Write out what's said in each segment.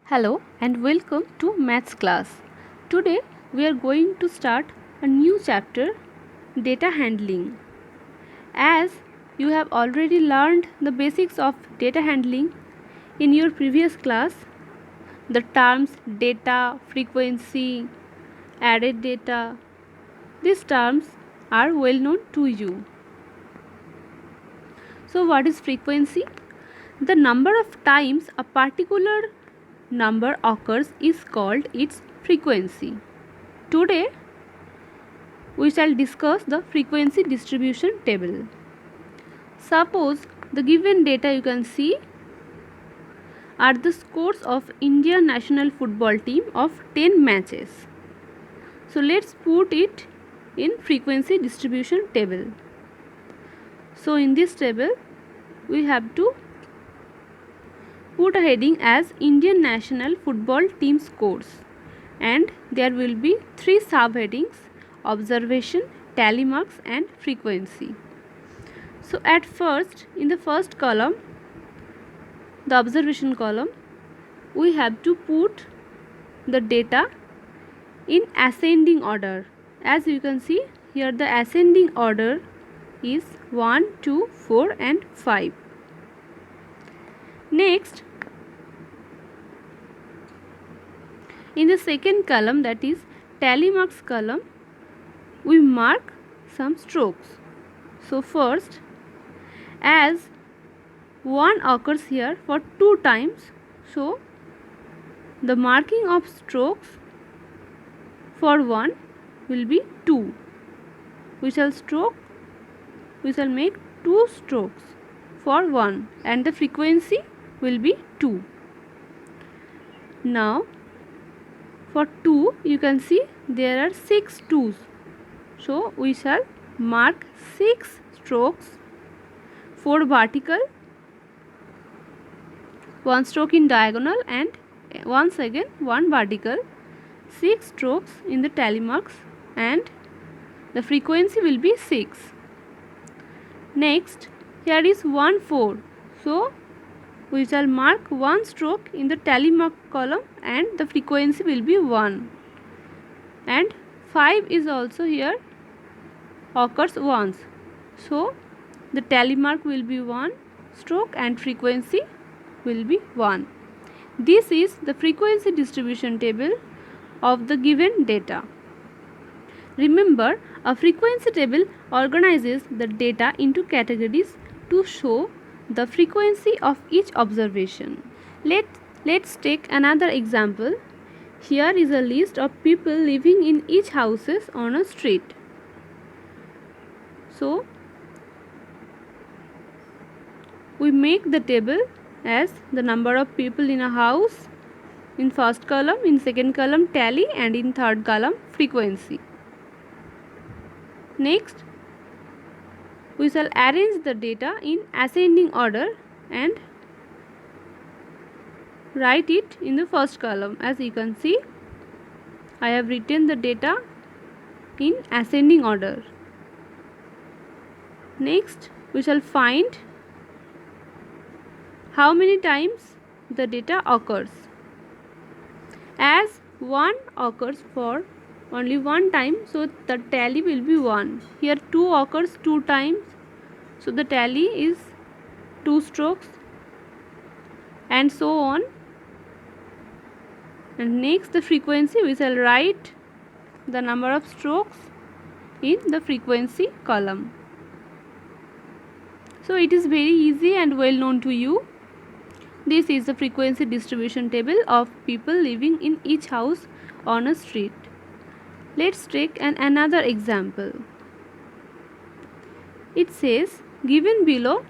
Hello and welcome to Maths class. Today we are going to start a new chapter, data handling. As you have already learned the basics of data handling in your previous class, the terms data, frequency, added data, these terms are well known to you. So what is frequency? The number of times a particular number occurs is called its frequency. Today we shall discuss the frequency distribution table. Suppose the given data you can see are the scores of India national football team of 10 matches. So let's put it in frequency distribution table. So in this table we have to put a heading as Indian national football team scores, and there will be three subheadings: observation, tally marks and frequency. So at first, in the first column, the observation column, we have to put the data in ascending order. As you can see here, the ascending order is 1, 2, 4 and 5. Next, in the second column, that is tally marks column, we mark some strokes. So first, as 1 occurs here for 2 times, so the marking of strokes for 1 will be 2. We shall make 2 strokes for 1 and the frequency will be 2. Now for 2 you can see there are 6 2's. So we shall mark 6 strokes, 4 vertical, 1 stroke in diagonal and once again 1 vertical, 6 strokes in the tally marks, and the frequency will be 6. Next, here is 1 4. So we shall mark 1 stroke in the tally mark column and the frequency will be 1. And 5 is also here occurs once. So the tally mark will be 1 stroke and frequency will be 1. This is the frequency distribution table of the given data. Remember, a frequency table organizes the data into categories to show the frequency of each observation. Let's take another example. Here is a list of people living in each houses on a street. So we make the table as the number of people in a house in first column, in second column tally and in third column frequency. Next, we shall arrange the data in ascending order and write it in the first column. As you can see, I have written the data in ascending order. Next, we shall find how many times the data occurs. As 1 occurs for only 1 time, so the tally will be 1. Here 2 occurs 2 times, so the tally is 2 strokes, and so on. And next, the frequency, we shall write the number of strokes in the frequency column. So it is very easy and well known to you. This is the frequency distribution table of people living in each house on a street. Let's take another example. It says, given below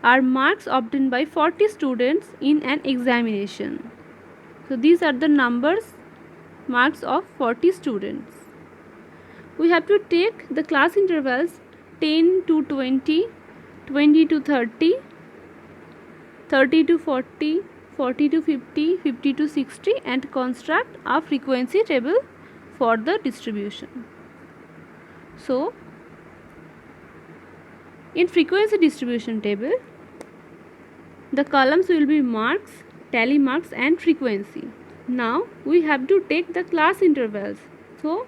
are marks obtained by 40 students in an examination. So these are the marks of 40 students. We have to take the class intervals 10 to 20, 20 to 30, 30 to 40, 40 to 50, 50 to 60 and construct a frequency table for the distribution. So in frequency distribution table, the columns will be marks, tally marks and frequency. Now we have to take the class intervals. So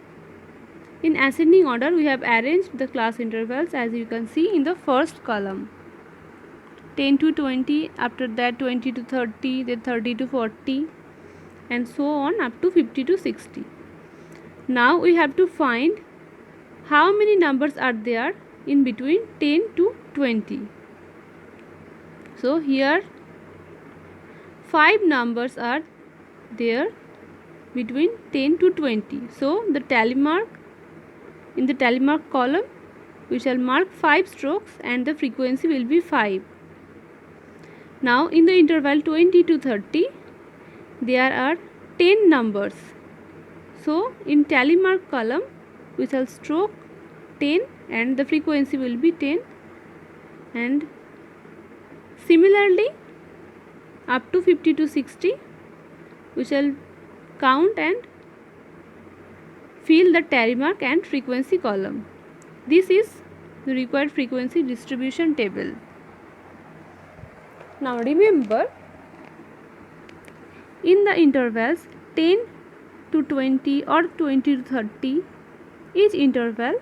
in ascending order we have arranged the class intervals as you can see in the first column. 10 to 20, after that 20 to 30, then 30 to 40, and so on up to 50 to 60. Now we have to find how many numbers are there in between 10 to 20. So here 5 numbers are there between 10 to 20. So the tally mark, in the tally mark column we shall mark 5 strokes and the frequency will be 5. Now in the interval 20 to 30 there are 10 numbers. So in tally mark column we shall stroke 10 and the frequency will be 10, and similarly up to 50 to 60 we shall count and fill the tally mark and frequency column. This is the required frequency distribution table. Now remember, in the intervals 10 to 20 or 20 to 30, each interval,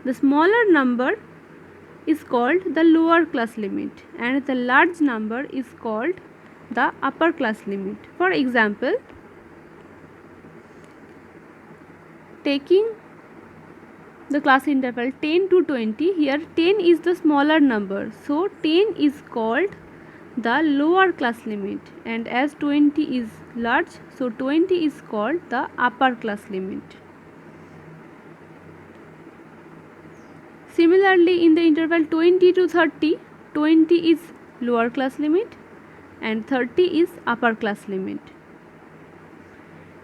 the smaller number is called the lower class limit and the large number is called the upper class limit. For example, taking the class interval 10 to 20, here 10 is the smaller number, so 10 is called the lower class limit, and as 20 is large, so 20 is called the upper class limit. Similarly, in the interval 20 to 30, 20 is lower class limit and 30 is upper class limit.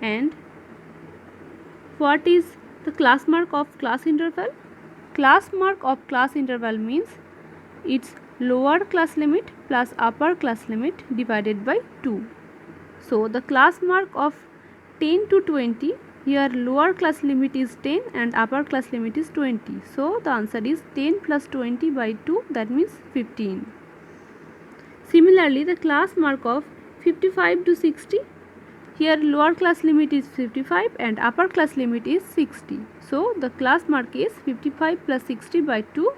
And what is the class mark of class interval? Class mark of class interval means its lower class limit plus upper class limit divided by 2. So the class mark of 10 to 20, here lower class limit is 10 and upper class limit is 20. So the answer is 10 plus 20 by 2, that means 15. Similarly, the class mark of 55 to 60, here lower class limit is 55 and upper class limit is 60. So the class mark is 55 plus 60 by 2,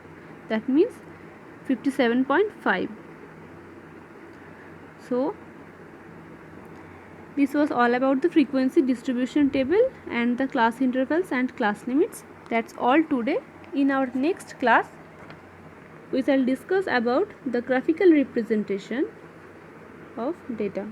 that means 57.5. So this was all about the frequency distribution table and the class intervals and class limits. That's all today. In our next class we shall discuss about the graphical representation of data.